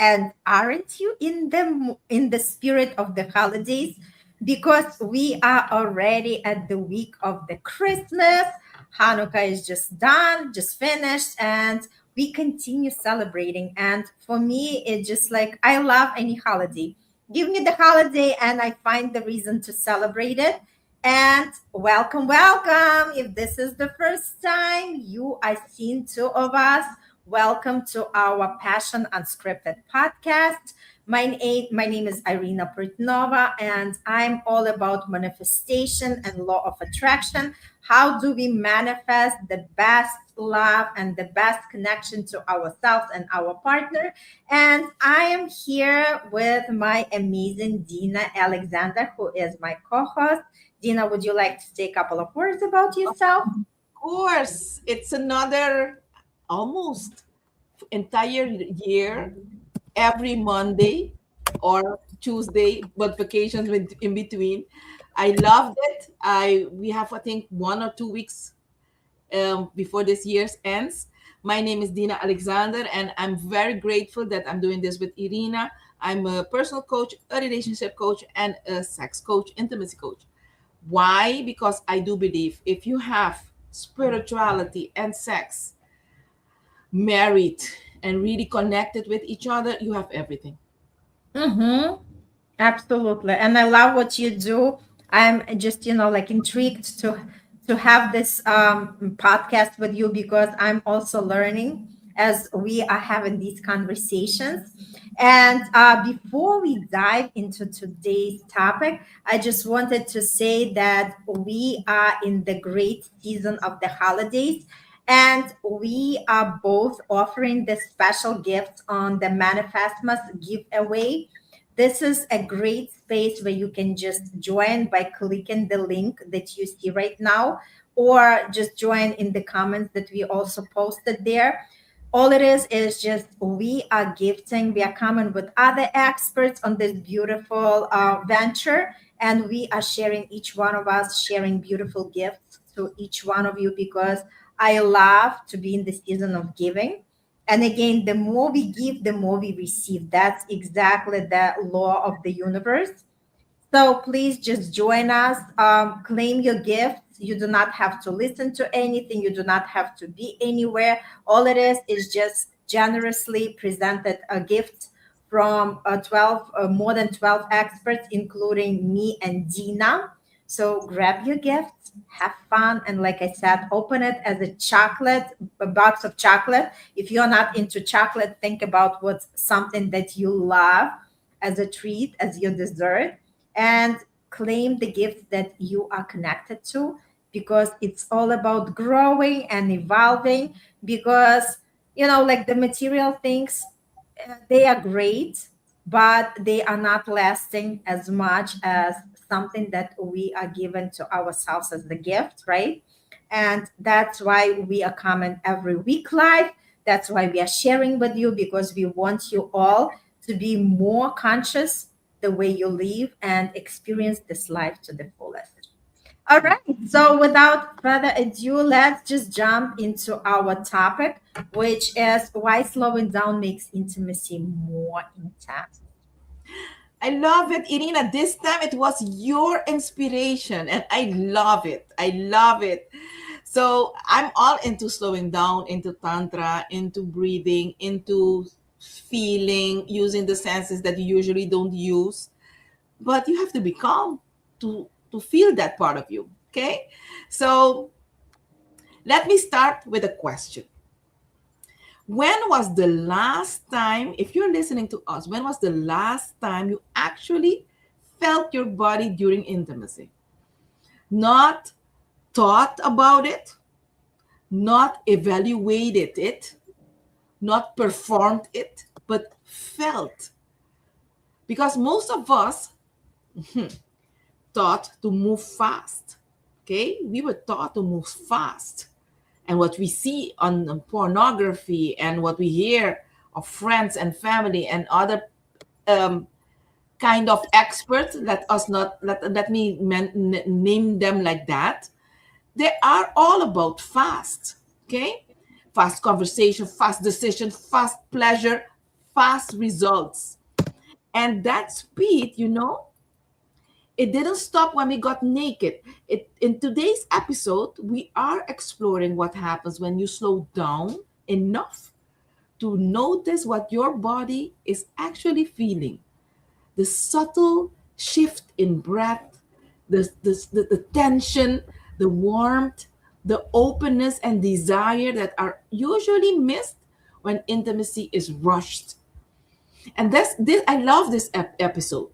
And aren't you in the spirit of the holidays? Because we are already at the week of the Christmas. Hanukkah is just done, just finished, and we continue celebrating. And for me, it's just like I love any holiday. Give me the holiday, and I find the reason to celebrate it. And welcome, welcome. If this is the first time you are seeing two of us, welcome to our Passion Unscripted podcast. My name is Irina Portnova, and I'm all about manifestation and law of attraction. How do we manifest the best love and the best connection to ourselves and our partner? And I am here with my amazing Dina Alexander, who is my co host. Dina, would you like to say a couple of words about yourself? Course, it's another almost entire year, every Monday or Tuesday, but vacations in between. I loved it. We have, I think, 1 or 2 weeks before this year ends. My name is Dina Alexander, and I'm very grateful that I'm doing this with Irina. I'm a personal coach, a relationship coach, and a sex coach, intimacy coach. Why? Because I do believe if you have spirituality and sex married and really connected with each other, you have everything. Mm-hmm. Absolutely. And I love what you do. I'm just, like intrigued to have this podcast with you because I'm also learning as we are having these conversations. And before we dive into today's topic, I just wanted to say that we are in the great season of the holidays. And we are both offering the special gifts on the Manifestmas giveaway. This is a great space where you can just join by clicking the link that you see right now, or just join in the comments that we also posted there. All it is just we are gifting, we are coming with other experts on this beautiful venture, and we are sharing, each one of us sharing beautiful gifts to each one of you because I love to be in the season of giving. And again, the more we give, the more we receive. That's exactly the law of the universe. So please just join us, claim your gifts. You do not have to listen to anything, you do not have to be anywhere. All it is just generously presented a gift from 12, more than 12 experts, including me and Dina. So grab your gifts, have fun, and like I said, open it as a box of chocolate. If you're not into chocolate, think about what's something that you love as a treat, as your dessert, and claim the gift that you are connected to because it's all about growing and evolving. Because, like the material things, they are great, but they are not lasting as much as something that we are given to ourselves as the gift, right? And that's why we are coming every week live. That's why we are sharing with you because we want you all to be more conscious the way you live and experience this life to the fullest. All right. So without further ado, let's just jump into our topic, which is why slowing down makes intimacy more intense. I love it, Irina. This time it was your inspiration, and I love it. I love it. So I'm all into slowing down, into Tantra, into breathing, into feeling, using the senses that you usually don't use. But you have to be calm to feel that part of you. Okay. So let me start with a question. When was the last time, if you're listening to us, when was the last time you actually felt your body during intimacy? Not thought about it, not evaluated it, not performed it, but felt. Because most of us taught to move fast. Okay, we were taught to move fast. And what we see on pornography and what we hear of friends and family and other um, kind of experts, let me name them like that, they are all about fast. Okay, fast conversation, fast decision, fast pleasure, fast results. And that speed, it didn't stop when we got naked. In today's episode, we are exploring what happens when you slow down enough to notice what your body is actually feeling. The subtle shift in breath, the tension, the warmth, the openness and desire that are usually missed when intimacy is rushed. And this I love this episode.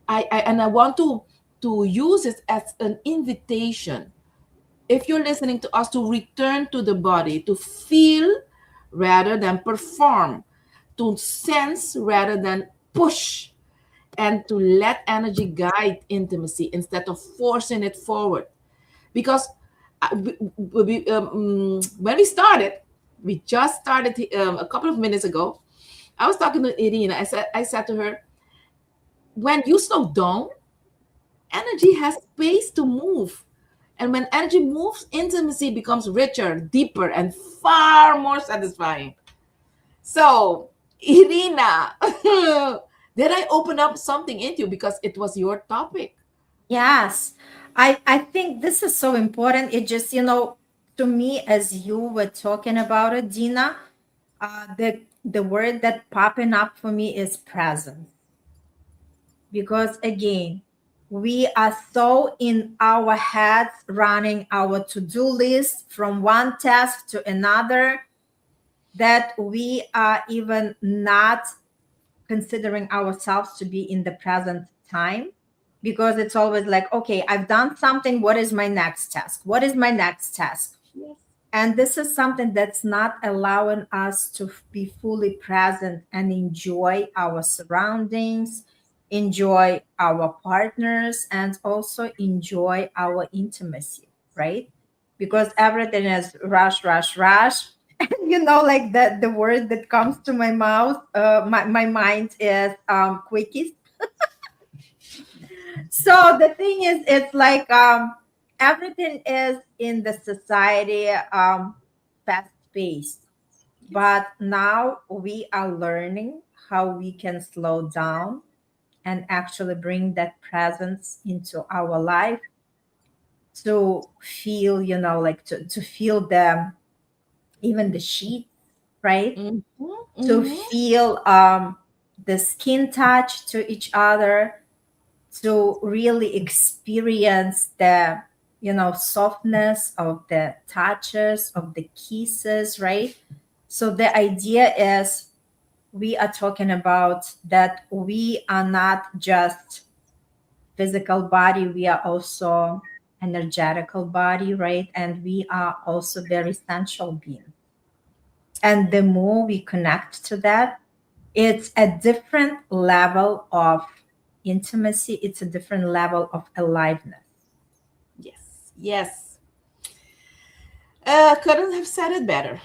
I want to use it as an invitation, if you're listening to us, to return to the body, to feel rather than perform, to sense rather than push, and to let energy guide intimacy instead of forcing it forward. Because when we started, we just started a couple of minutes ago. I was talking to Irina. I said to her, when you slow down, energy has space to move. And when energy moves, intimacy becomes richer, deeper, and far more satisfying. So, Irina, did I open up something into you because it was your topic? Yes, I think this is so important. It just, to me, as you were talking about it, Dina, the word that popping up for me is presence. Because again, we are so in our heads running our to-do list from one task to another that we are even not considering ourselves to be in the present time, because it's always like, okay, I've done something, what is my next task, what is my next task? Yes. And this is something that's not allowing us to be fully present and enjoy our surroundings, enjoy our partners, and also enjoy our intimacy, right? Because Yes. everything is rush, rush, rush. Like the word that comes to my mouth, my mind is quickies. So the thing is, it's like everything is in the society fast paced, Yes. but now we are learning how we can slow down and actually bring that presence into our life, to feel, like to feel the, even the sheet, right? Mm-hmm. To Mm-hmm. feel the skin touch to each other, to really experience the, softness of the touches, of the kisses, right? So the idea is, we are talking about that we are not just physical body, we are also energetical body, right? And we are also very sensual beings. And the more we connect to that, it's a different level of intimacy, it's a different level of aliveness. Yes. Yes. Couldn't have said it better.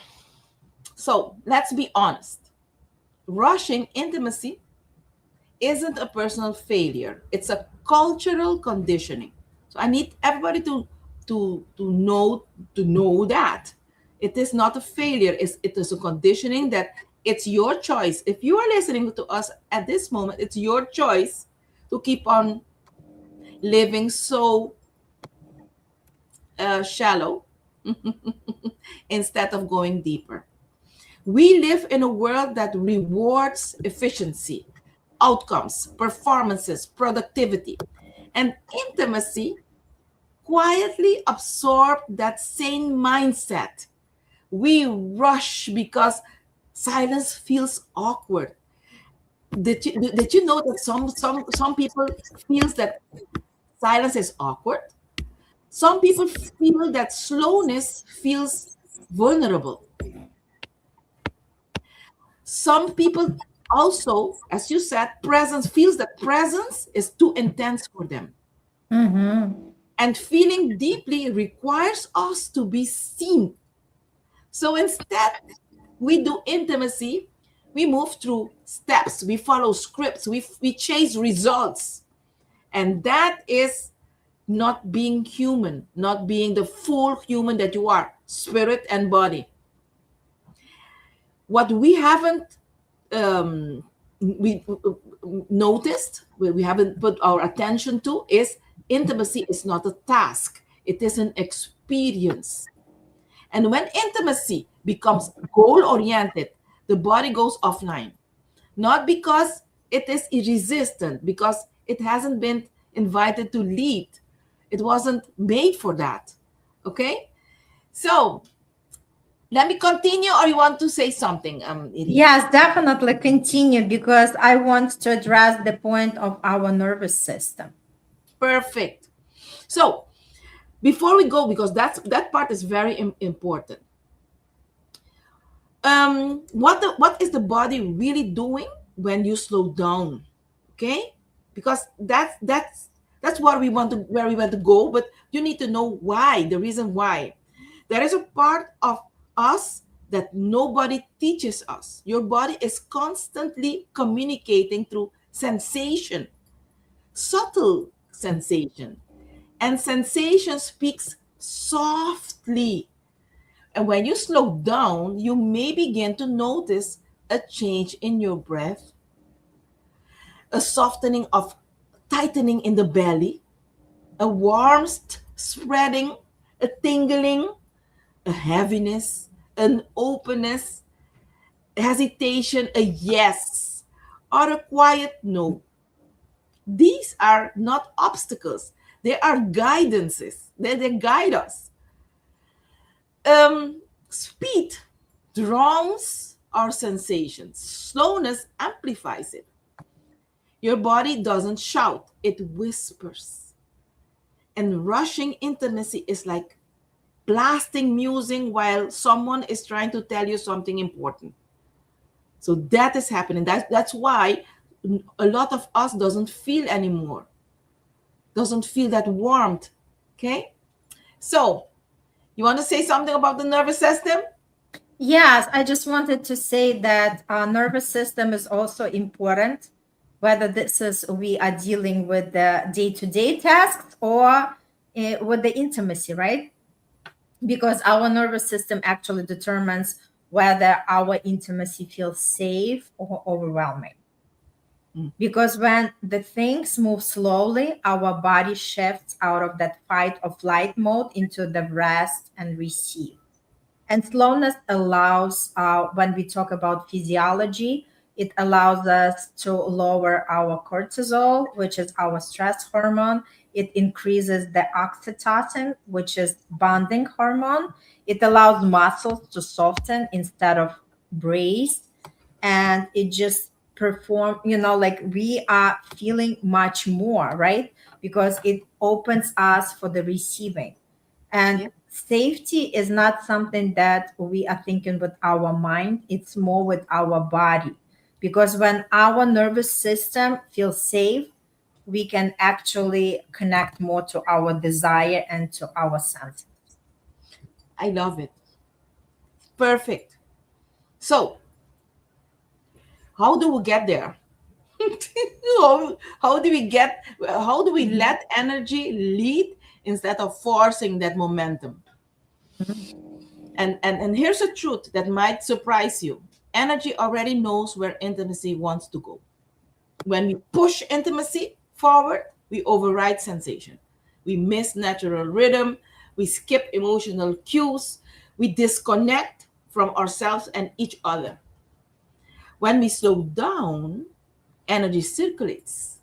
So let's be honest. Rushing intimacy isn't a personal failure. It's a cultural conditioning. So I need everybody to know that it is not a failure. It is a conditioning that it's your choice. If you are listening to us at this moment, it's your choice to keep on living so shallow instead of going deeper. We live in a world that rewards efficiency, outcomes, performances, productivity, and intimacy quietly absorb that same mindset. We rush because silence feels awkward. Did you know that some people feels that silence is awkward? Some people feel that slowness feels vulnerable. Some people also, as you said, presence feels that presence is too intense for them. Mm-hmm. And feeling deeply requires us to be seen. So instead, we do intimacy, we move through steps, we follow scripts, we chase results. And that is not being human, not being the full human that you are, spirit and body. What we haven't um, we noticed, we haven't put our attention to, is intimacy is not a task, it is an experience. And when intimacy becomes goal oriented, the body goes offline. Not because it is irresistant, because it hasn't been invited to lead. It wasn't made for that. Okay? So let me continue, or you want to say something, Irina? Yes, definitely continue because I want to address the point of our nervous system. Perfect. So before we go, because that part is very important. What is the body really doing when you slow down? Okay, because that's what we want to where we want to go, but you need to know why, the reason why. There is a part of us that nobody teaches us. Your body is constantly communicating through sensation, subtle sensation, and sensation speaks softly. And when you slow down, you may begin to notice a change in your breath, a softening of tightening in the belly, a warmth spreading, a tingling, a heaviness, an openness, hesitation, a yes, or a quiet no. These are not obstacles, they are guidances. They guide us. Speed drowns our sensations, slowness amplifies it. Your body doesn't shout, it whispers. And rushing intimacy is like blasting music while someone is trying to tell you something important. So that is happening. That's why a lot of us doesn't feel anymore, doesn't feel that warmth. Okay? So you want to say something about the nervous system? Yes, I just wanted to say that our nervous system is also important, whether this is we are dealing with the day-to-day tasks or with the intimacy, right? Because our nervous system actually determines whether our intimacy feels safe or overwhelming. Because when the things move slowly, our body shifts out of that fight or flight mode into the rest and receive. And slowness allows, when we talk about physiology, it allows us to lower our cortisol, which is our stress hormone. It increases the oxytocin, which is bonding hormone. It allows muscles to soften instead of brace. And it just perform, like we are feeling much more, right? Because it opens us for the receiving. And Yeah. safety is not something that we are thinking with our mind, it's more with our body. Because when our nervous system feels safe, we can actually connect more to our desire and to our senses. I love it. Perfect. So, how do we get there? how do we get, how do we Mhm. let energy lead instead of forcing that momentum? And here's a truth that might surprise you. Energy already knows where intimacy wants to go. When we push intimacy forward, we override sensation. We miss natural rhythm. We skip emotional cues. We disconnect from ourselves and each other. When we slow down, energy circulates.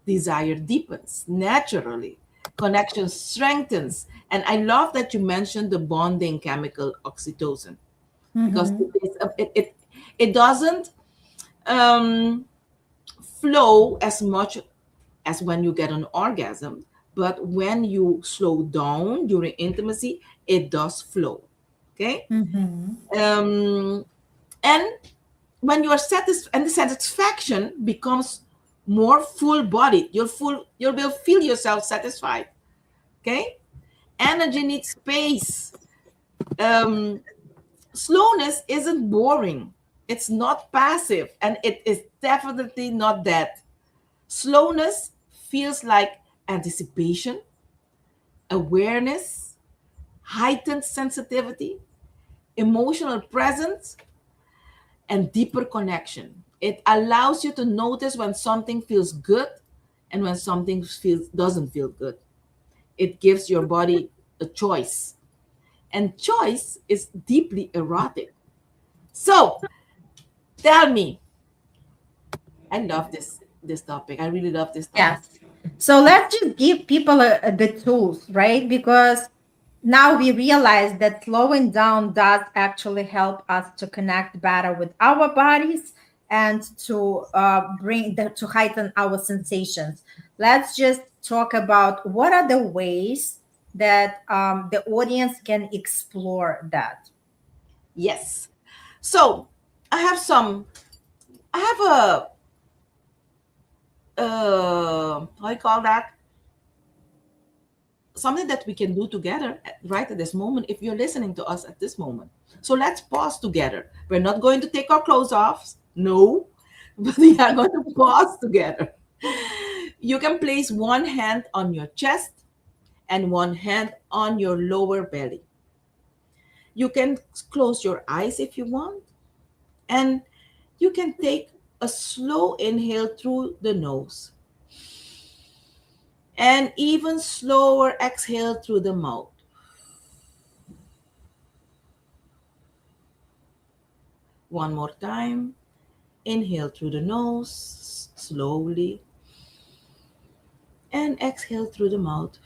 Desire deepens naturally. Connection strengthens. And I love that you mentioned the bonding chemical oxytocin, because Mhm. it doesn't um, flow as much as when you get an orgasm, but when you slow down during intimacy, it does flow. Okay. Mhm. um, and when you are satisfied, and the satisfaction becomes more full bodied, you will feel yourself satisfied. Okay. Energy needs space. um, Slowness isn't boring, it's not passive, and it is definitely not that. Slowness feels like anticipation, awareness, heightened sensitivity, emotional presence, and deeper connection. It allows you to notice when something feels good and when something doesn't feel good. It gives your body a choice, and choice is deeply erotic. So tell me, I love this topic. I really love this topic. Yes. So let's just give people the tools, right? Because now we realize that slowing down does actually help us to connect better with our bodies and to to heighten our sensations. Let's just talk about what are the ways that the audience can explore that. Yes. So I have some. I have a how you call that, something that we can do together right at this moment if you're listening to us at this moment. So let's pause together. We're not going to take our clothes off. No, but we are going to pause together. You can place one hand on your chest and one hand on your lower belly. You can close your eyes if you want, and you can take a slow inhale through the nose and even slower exhale through the mouth. One more time. Inhale through the nose slowly and exhale through the mouth.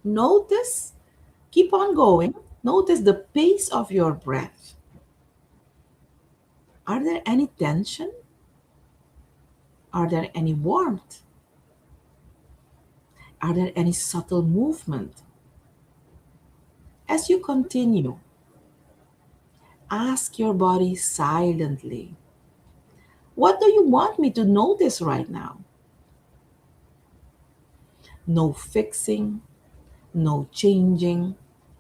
Notice, keep on going. Notice the pace of your breath. Are there any tension? Are there any warmth? Are there any subtle movement? As you continue, ask your body silently, what do you want me to notice right now? No fixing, no changing,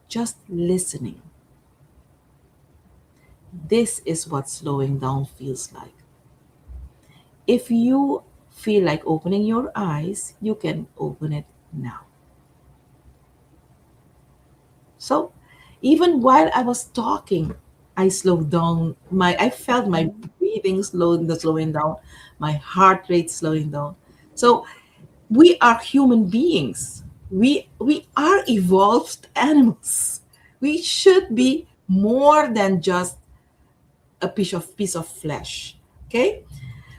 just listening. This is what slowing down feels like. If you feel like opening your eyes, you can open it now. So, even while I was talking, I slowed down. I felt my breathing slowing down, my heart rate slowing down. So, we are human beings. We are evolved animals. We should be more than just a piece of flesh. Okay?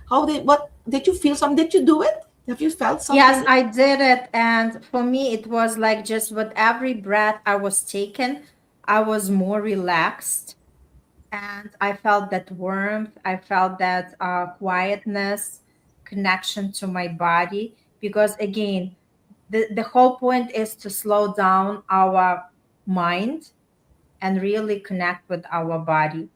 What did you feel something? Did you do it? Have you felt Yes, something? I did it. And for me, it was like just with every breath I was taking, I was more relaxed. And I felt that warmth. I felt that quietness, connection to my body. Because again, the whole point is to slow down our mind and really connect with our body,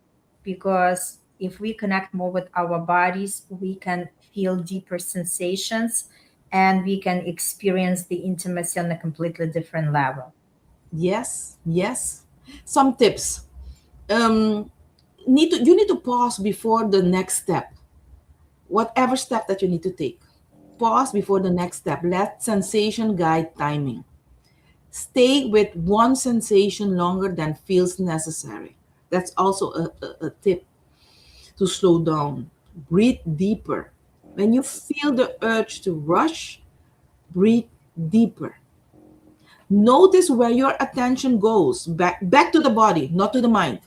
because if we connect more with our bodies we can feel deeper sensations and we can experience the intimacy on a completely different level. Yes, yes. Some tips. Um, you need to pause before the next step. Whatever step that you need to take. Pause before the next step. Let sensation guide timing. Stay with one sensation longer than feels necessary. That's also a tip to slow down. Breathe deeper. When you feel the urge to rush, breathe deeper. Notice where your attention goes, back to the body, not to the mind.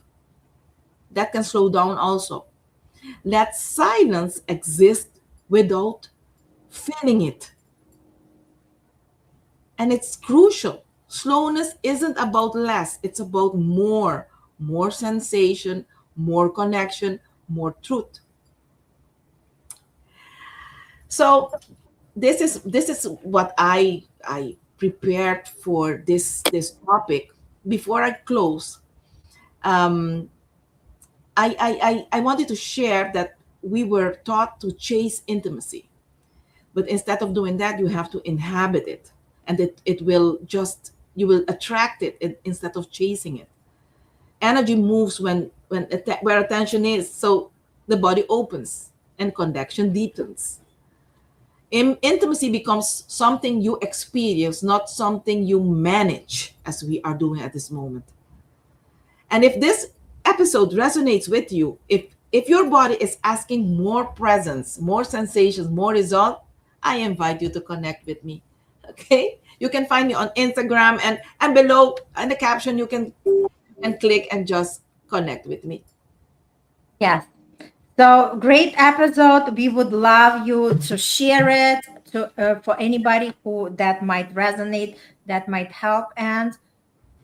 That can slow down also. Let silence exist without filling it. And it's crucial. Slowness isn't about less, it's about more. More sensation, more connection, more truth. So this is what I prepared for this topic. Before I close, um, I wanted to share that we were taught to chase intimacy, but instead of doing that, you have to inhabit it, and it will just you will attract it instead of chasing it. Energy moves where attention is, so the body opens and connection deepens. Intimacy becomes something you experience, not something you manage, as we are doing at this moment. And if this episode resonates with you, if your body is asking more presence, more sensations, more result, I invite you to connect with me. Okay? You can find me on Instagram, and below in the caption you can click and just connect with me. Yes. So great episode. We would love you to share it to for anybody who that might resonate, that might help, and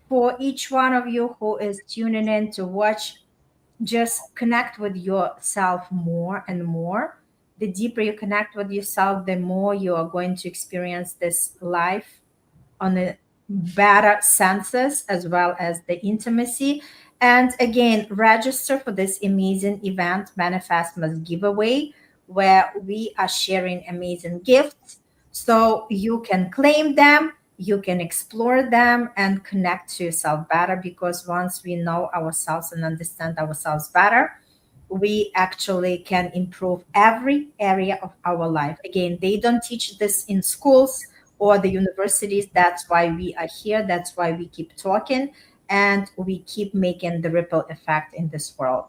for each one of you who is tuning in to watch, just connect with yourself more and more. The deeper you connect with yourself, the more you are going to experience this life on the better senses as well as the intimacy. And again, register for this amazing event, Manifestmas Giveaway, where we are sharing amazing gifts. So you can claim them, you can explore them, and connect to yourself better. Because once we know ourselves and understand ourselves better, we actually can improve every area of our life. Again, they don't teach this in schools or the universities. That's why we are here. That's why we keep talking and we keep making the ripple effect in this world.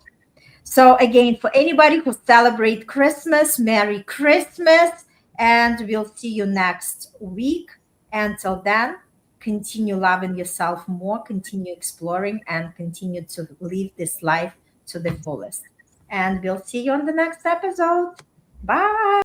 So again, for anybody who celebrate Christmas, Merry Christmas, and we'll see you next week. Until then, continue loving yourself more, continue exploring, and continue to live this life to the fullest. And we'll see you on the next episode. Bye.